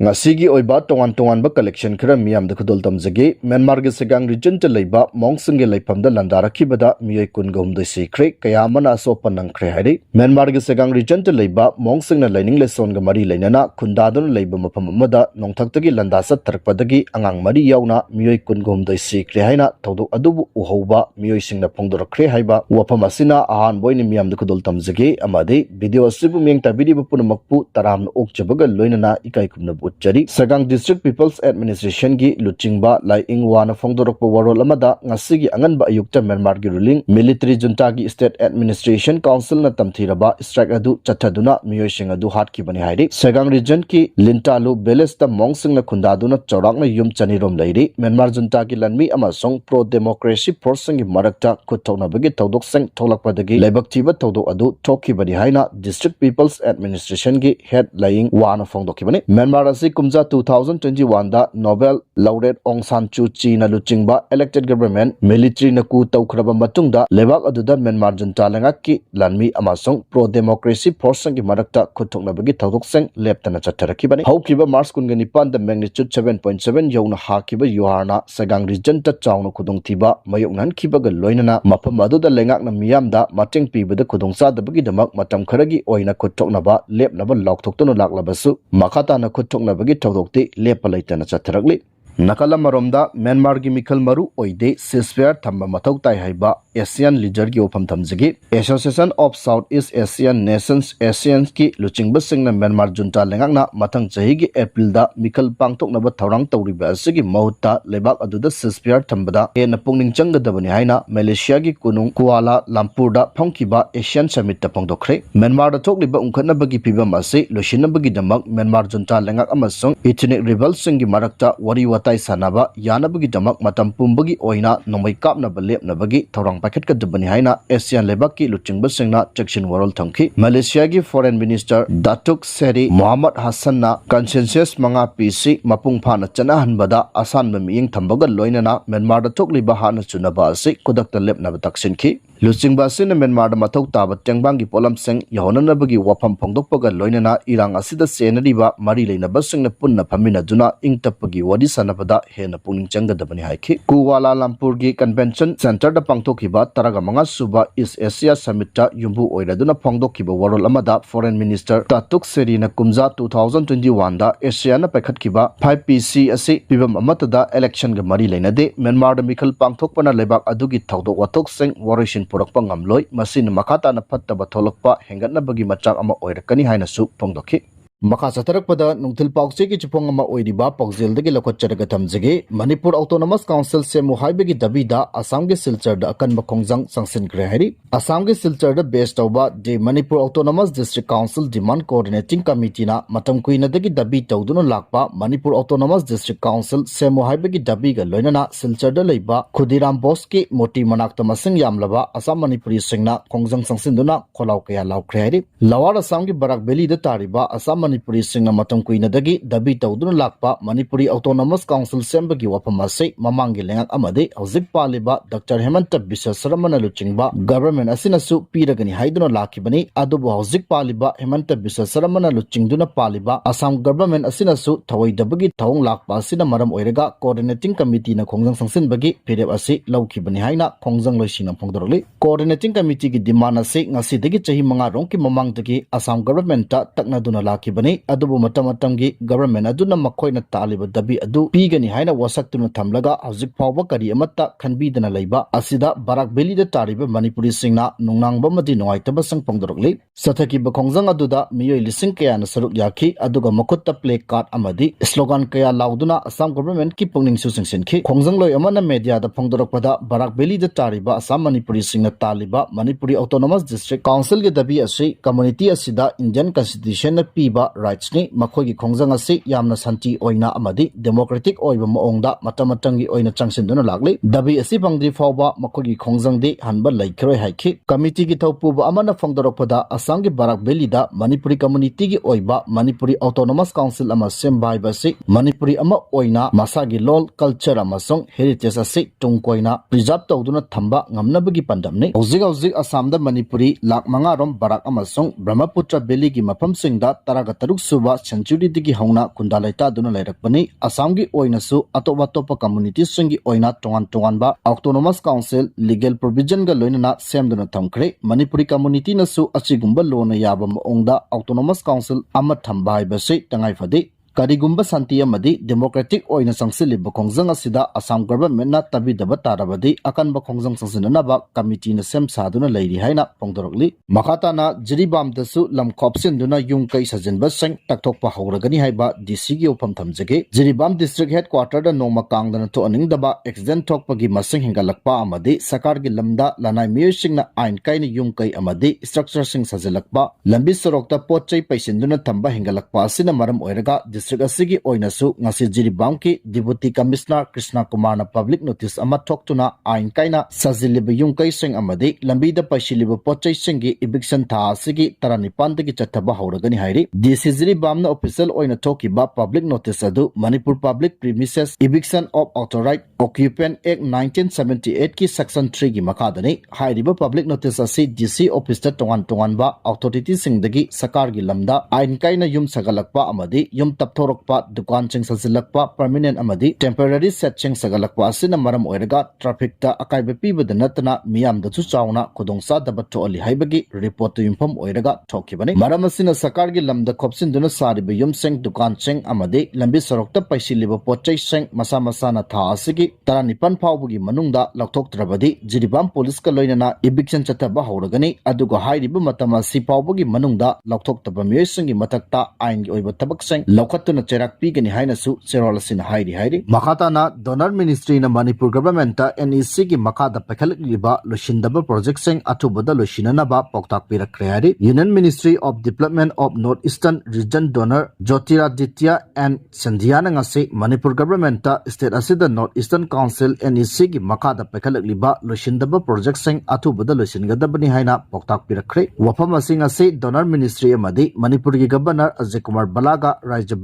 Ngasigi oiba tongan ba collection khara miyam da khudol tamjagi Myanmar ge Saigang region te leiba mongsing ge leifam da landara khibada miyoi kun gom de sikre kaya mana so panang khre hari Myanmar ge Saigang region te leiba mongsing na lining lesson ga mari leinana khunda don leiba mafam amada nongthak tagi landa sat tarpadagi angang mari yauna miyoi kun gom de sikre haina thodok adubu uhoba miyoi singna phongdor khre haiba wafam asina ahan boini miyam da khudol tamjagi amadi video asibu miyang tabidi bu punamakpu taram okchabaga loinana ikai kumna Chari Saigang District People's Administration gi luchingba lai ingwana phongdorokpa warol amada ngasigi anganba ayukta Myanmar gi ruling military junta gi state administration council na tamthiraba strike adu chathaduna miyoising adu hatkibani hairi Saigang region ki lintalu belesta mongsing na khundaduna chawrakna yum chanirom lairi Myanmar junta gi lanmi amasong pro democracy forcing gi marakta khutthokna bagi tawdok seng tholakpadagi laibak thiba tawdok adu thokibani haina District People's Administration gi head lying wana phongdokibani Myanmar Kumza 2021 da Nobel laureate Aung San Suu Kyi na luchingba elected government military na ku tawkhraba matungda lebak aduda Myanmar junta lengak ki lanmi amasong pro democracy force gi marakta khuthoknabagi tawdok seng leptana chatharakibani haukiba March 19 da magnitude 7.7 yawna hakiba yuharna Saigang region ta chawna khudongthiba mayoknan khibaga loinana mafam aduda lengak na miyamda mateng pibada khudongsa dabagi damak matam kharagi oina khuthoknaba lepnaba laukthoktono laklabasu makata na khuthokna bagi tawdokti lepalaitana chatharakli Nakala maromda Myanmar gi Mikhal Maru Oide Ceasefire thamba mathau tai haiba ASEAN leader gi opam thamjagi Association of Southeast Asian Nations ASEAN ki luchingba singna Myanmar junta lengakna mathang chahi gi April da Mikhal pangthoknaba thorang tawriba asigi mahutta lebak aduda Ceasefire thambada hena pungning changgadabani haina Malaysia gi kunung Kuala Lumpur da phongkiba Asian Summit ta phongdokre Myanmar da thokliba ungkhatna bagi pibam ase loshina bagi damak Myanmar junta lengak amasong ethnic rebels singi marakta wari tai sanaba yanabagi damak matam pumbagi oina nomai kapnaba lepnabagi thorang paket ka dubani haina ASEAN lebak ki luchingba singna section world thangki Malaysia gi foreign minister Datuk Seri Muhammad Hassan na consensus manga PC mapung phana chana hanbada asan miying thambaga loinana Myanmar da thokliba hana chunaba ase kodakta lepnaba taksinki Luchingba sin Myanmar da mathau taba tengbangi polam seng yahonanabagi wafam phongdokpaga loinana irang asida senariba mari leinaba singna punna phamina duna ingtapagi wadi sanabada hena puning changadabani haiki Kuala Lumpur gi convention center da pangtokhiba taraga manga suba East Asia Summit ta yumbu oiraduna phongdokhiba warol amada foreign minister Datuk Seri na kumza 2021 da Asia na paikhatkiba 5PC ase pibam amatada election ga mari leinade Myanmar da Mikhal pangthokpana lebak adugi thawdok watok seng warishin purakpa ngamloi masin makata na phattaba tholakpa hengatnabagi machak ama oirakani haina su phongdokhi Maka Satarakpada Nungtil Paukse ki chupong ama oidiba Paukzel dagi lakot charaga tamjage Manipur Autonomous Council se muhaibegi dabida Assam ge Silchar da akan makongjang sangsin grehari Assam ge Silchar da based tauba de Manipur Autonomous District Council Demand Coordinating Committee na matam kuina dagi dabi tauduna lakpa Manipur Autonomous District Council se muhaibegi dabi ga loinana Silchar da leiba Khudiram Bose ki moti manakta masing yamlaba Assam Manipuri singna kongjang sangsin duna kholau kaya lau grehari Lawar Assam ge Barak Valley da tariba Assam Manipuri singna matam kuina dagi dabi tauduna lakpa Manipuri Autonomous Council sembagi wapamase mamangi lengak amade hauzik paliba Dr. Hemanta Biswa Saramana luchingba government asinasu piragani haiduna lakibani adubu hauzik paliba Hemanta Biswa Saramana luchingduna paliba Assam government asinasu thawai dabagi thawng lakpa asina maram oiraga coordinating committee na khongjang sangsin bagi pirep ase laukibani haina khongjang loisina phongdorli coordinating committee gi demand ase ngasi dagi chahi manga rongki mamang dagi Assam government ta taknaduna lakibani adubu matamatanggi government aduna makhoina taliba dabi adu pigani haina wasaktuna thamlaga hauzik phawba kari amata khanbidana leiba asida Barak Valley da tariba Manipuri singna nungnangba madi nungaitaba sang phongdorokli sathaki bakhongjang aduda miyoi lising kaya na saruk yaki aduga makutta play card amadi slogan kaya lauduna Assam government ki pungning su singsinki khongjang loi amana media da phongdorokpada Barak Valley da tariba Assam Manipuri singna taliba Manipuri Autonomous District Council ge dabi ase community asida Indian Constitution na piba rights ni makhogi khongjang ase yamna santi oina amadi democratic oiba maongda matamatangi oina changsinduna lagli dabi ase bangdri fawba makhogi khongjang de hanba laikhroi haiki committee gi thaupuba amana phongdorokpada Assam gi Barak Valley da Manipuri community gi oiba Manipuri Autonomous Council ama sembai base Manipuri ama oina masagi lol culture amasong heritage ase tungkoina preserve tawduna thamba ngamnabagi pandamni hauzik Assam da Manipuri lakmanga rom Barak amasong Brahmaputra Valley gi mafam singda taraga taraga taruk suba century digi hauna kundalaita duna lairakpani Assam gi oinasu atopa community singi oina tongan ba autonomous council legal provision ga loinana semduna thamkre Manipuri community nasu achigumba lona yaba maongda autonomous council ama thamba haibase tangai fade Karigumba Santi Amadi Democratic Oina Sangsili Bokongzang Asida Assam government na tabi daba tarabadi akan Bokongzang Sansinanaba committee na sem saduna lady haina pongdorokli Makata na jiribam dasu lam kopsin duna yung kay sajinba seng taktok pa hauragani haiba DC gi upam thamjage jiribam district headquarter da nongma kangdana to aning daba accident tok pagi masing hingalakpa amadi sakar gi lamda lanai miyosing na ain kai ni yung kay amadi structure sing sajilakpa lambi sorokta potchai paisinduna thamba hingalakpa asina maram oiraga district asigi oinasu ngasi jiribam ki deputy commissioner Krishna Kumar na public notice ama thoktuna ain kaina sajiliba yung kai sing amadi lambi da paishiliba potchai singi eviction tha asigi taranipan dagi chathaba hauragani hairi DC jiribam na official oina thokiba public notice adu Manipur public premises eviction of authorized occupant act 1978 ki section 3 gi makadani hairiba public notice asi DC office ta tongan ba authority singdagi sakar gi lamda ain kaina yum sagalakpa amadi yum Thorokpa dukan ching sasilakpa permanent amadi temporary set ching sagalakpa asina maram oiraga traffic ta akaiba pibada natana miyam da chu chauna khudongsa daba tholi haibagi report yumpham oiraga thokibani maram asina sakar gi lamda khopsin duna sariba yum sing dukan ching amadi lambi sorokta paisiliba potchai sing masa na tha asigi taranipan phawbugi manungda lakthoktrabadi jiribam police ka loinana eviction chataba hauragani aduga hairiba matama si phawbugi manungda lakthoktab miyoisingi matakta ain gi oiba tabak sing tuna cherak pigani hainasu cherolasin hairi makata na donor ministry na Manipur government ta NEC gi makada pakhalliba loshindaba project sing athubada loshinana ba poktak pirakre hari Union Ministry of Development of North Eastern Region donor Jyotiraditya and Sandhyana ngase Manipur government ta state asida North Eastern Council NEC gi makada pakhalliba loshindaba project sing athubada loshingadabani haina poktak pirakre wafam asing ase donor ministry amadi Manipur gi governor Ajay Kumar Balaga Rajya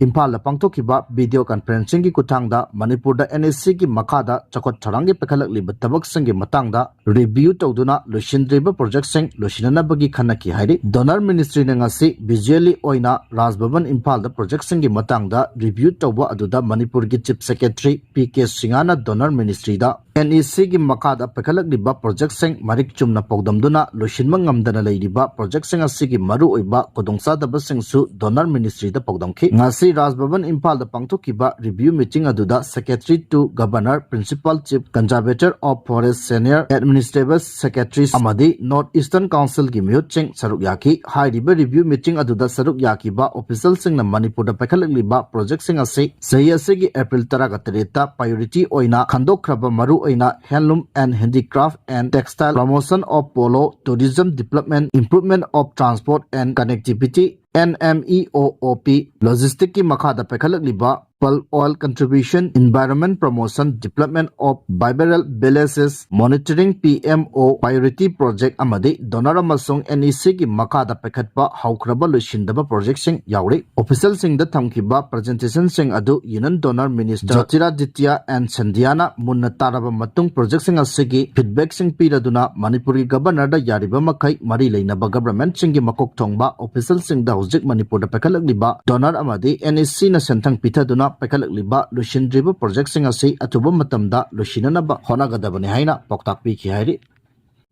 Impal la pangthokiba video conferencing gi kuthangda Manipur da NSC gi makada chakot tharangi pekhalakli batabak sangi matangda review tawduna loshindriba project sing loshinana bagi khanaki hairi donor ministry na ngasi visually oina Raj Bhavan Impal da project sing gi matangda review tawba aduda Manipur gi chief secretary PK Singana donor ministry da NEC gi makada pekhalakli ba project sing marik chumna pawdamduna loshinma ngamdana leidiba project sing asigi maru oiba kodongsa da basing su donor ministry da pawdamki ngasi Raj Bhavan Impal da pangthokiba review meeting aduda secretary to governor principal chief conservator of forest senior administrative secretary amadi North Eastern Council gi miyot ching saruk yaki hairiba review meeting aduda saruk yaki ba official sing na Manipur da pekhalakli ba project sing ase sahi asigi April 13 ta priority oina khandokraba maru oina handloom and handicraft and textile promotion of polo tourism development improvement of transport and connectivity NMEOOP logistic ki makada pekhalakliba Pearl oil contribution environment promotion development of bilateral balances monitoring PMO priority project amadi donor amasung NEC ki makada pekhatpa haukraba loshindaba project sing yauri official sing da thamkiba presentation sing adu Union donor minister Jyotiraditya and Sandhyana munna taraba matung project sing asigi feedback sing piraduna Manipuri governor da yariba makai mari leinaba government sing gi makok thongba official sing da hojik Manipur da pekhalakliba donor amadi NEC na sentang pitaduna pekhalakliba loshindriba project sing ase atuba matamda loshinanaba honagadabani haina poktakpi ki hairi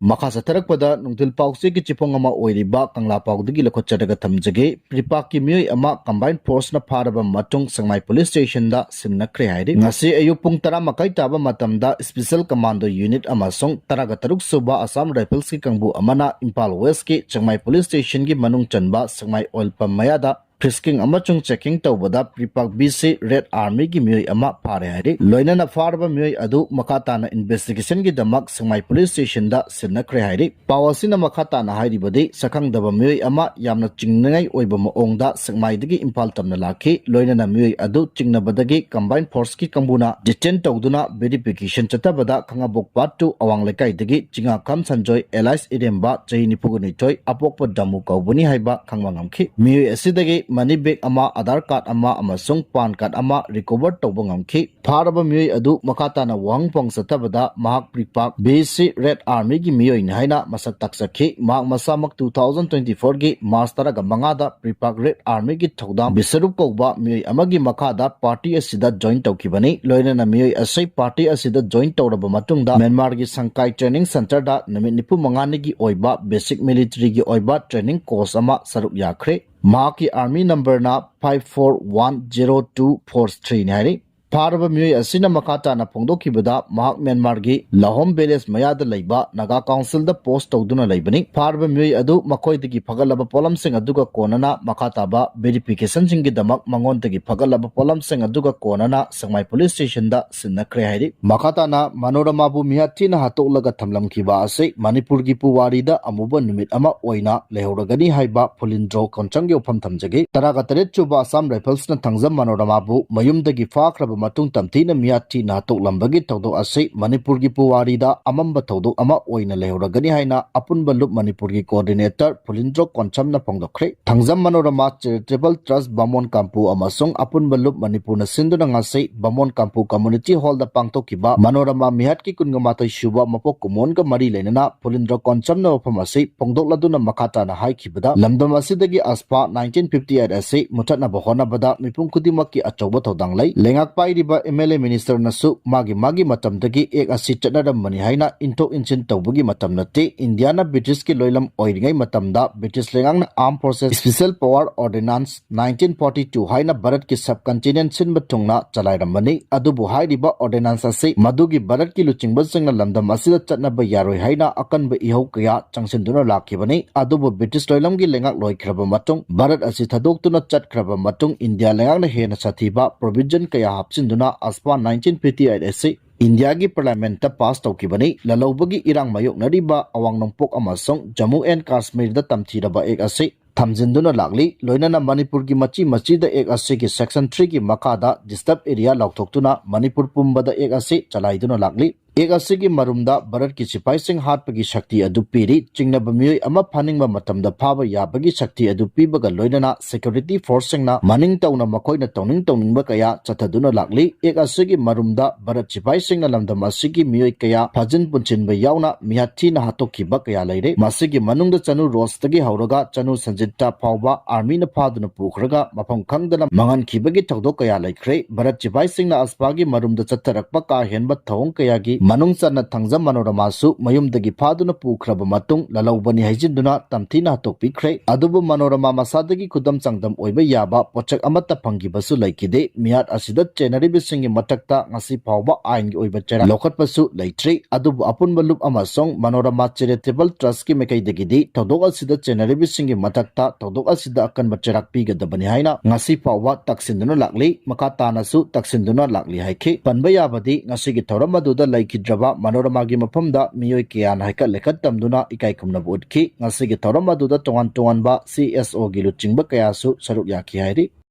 Makasa tarakpada nungtil pausi ki chipong ama oiriba kangla paugdigi lakochadaga thamjage pripak ki miyoi ama combined force na pharaba matung sangmai police station da simnakre hairi ngasi ayuk pung tara makai taba matamda special commando unit amasong taraga taruk suba Assam Rifles ki kangbu Amana Impal West ki changmai police station ki manung chanba sangmai oil pump mayada frisking amachung checking tawbada pripak BC Red Army gi miyoi ama phare hairi loinana farba miyoi adu makata na investigation gi damak sangmai police station da sinakre hairi pawasina makata na hairi badi sakang daba miyoi ama yamna chingngai oiba maongda sangmai digi impal tamna lakhi loinana miyoi adu chingnabadagi combined force ki kambuna detain tawduna verification chatabada khangabok part 2 awang lekai digi chinga kam sanjoy Elias Idemba chaini pugunitoi apokpa damu kaubuni haiba khangmangamki miyoi asidagi money bag ama Aadhaar card ama amasung PAN card ama recover tawba ngamkhi pharaba miyoi adu makata na wangpong satabada mahak pripak BC Red Army gi miyoi ni haina masak taksakhi mahak masamak 2024 gi March taraga mangada pripak Red Army gi thodam bisarup kouba miyoi amagi makada party asida join tawkibani loinana miyoi asai party asida join tawraba matungda Myanmar gi Sangkai training center da namit nipu mangani gi oiba basic military gi oiba training course ama sarup yakhre mahaki army number na 54102443 ni hari Paraba miyoi asina makata na phongdokibada mahak Myanmar gi Lahom Village mayada leiba Naga Council da post tawduna leibani Paraba miyoi adu makoidagi phagalaba polamsing aduga konana makata ba verification singi damak mangondagi phagalaba polamsing aduga konana Sangmai police station da sinakre hairi makata na Manorama bu mihathi na hatolaga thamlamkiba ase Manipur gi puwari da amuba numit ama oina lehoragani haiba Pulindro konchangi ofam thamjage taraga taret chuba Assam Rifles na thangjam Manorama bu mayumdagi fakraba matung tamthina miyathi na toklambagi tawdok ase Manipur gi puwari da amamba tawdok ama oina lehoragani haina apunba lup Manipur gi coordinator Pulindro koncham na phongdokre thangjam Manorama charitable trust Bamon Kampu amasung apunba lup Manipur na sinduna ngase Bamon Kampu community hall da pangtokiba Manorama mihat ki kungamata shuba mapok kumon ga mari lenana Pulindro koncham na ofam ase phongdokladuna makata na haikibada lamdam asidagi aspa 1958 ase mutatna bahona bada mipum khudimaki achoba thodang lai lengak pai riba MLA minister nasu magi matamdagi ek asi chatnaram mani haina into inchin tawbugi matam nate Indiana British ki loilam oiringai matamda British lengang na Armed Forces Special Power Ordinance 1942 haina Bharat ki subcontinent sin bathungna chalairamani adubu hairiba ordinance ase madugi Bharat ki luchingba singna lamdam asida chatnaba yaroi haina akanba ihau kaya changsinduna lakhibani adubu British loilam gi lengak loikraba matung Bharat asi thadoktuna chatkraba matung India lengang na hena sathiba provision kaya hapsinduna aspa 1958 ase India gi parliament ta pass tawkibani lalobagi irang mayok nariba awang nongpok amasong Jammu and Kashmir da tamthiraba ek ase thamjinduna lakli loinana Manipur gi machi da ek ase ki section 3 ki makada disturb area lauktoktuna Manipur pumbada ek ase chalaiduna lakli ek ase gi marumda Bharat ki sipai sing hatpagi shakti adu piri chingnaba miyoi ama phaningba matamda phaba yabagi shakti adu pibaga loinana security force singna maning tawna makoina tawningba kaya chathaduna lakli ek ase gi marumda Bharat sipai singna lamdam asigi miyoi kaya phajin punchinba yauna mihathi na hatokkiba kaya leire masigi manungda chanu rostagi hauraga chanu sanjita phawba army na phaduna pukhraga mafam khangdana mangan khibagi thawdok kaya laikre Bharat sipai singna aspagi marumda chatharakpa ka henba thawong kaya gi manung chana thangjam Manorama su mayumdagi phaduna pukhraba matung lalawbani haijinduna tamthina hatokpikre adubu Manorama masadagi khudam changdam oiba yaba pochak amata phangibasu laikide miyat asida chenari bisingi matakta ngasi phawba aingi oiba chera lokhatpasu leitre adubu apunba lup amasong Manorama charitable trust ki mekaidagidi thodok asida chenari bisingi matakta thodok asida akanba cherak pigadabani haina ngasi phawba taksinduna lakli makatana su taksinduna lakli haike panba yabadi ngasigi thoram aduda kidraba Manorama gi mafamda miyoi kaya na haikat lekat tamduna ikai kumna budki ngasigi thoram aduda tongan ba CSO gi luchingba kaya su saruk yaki hairi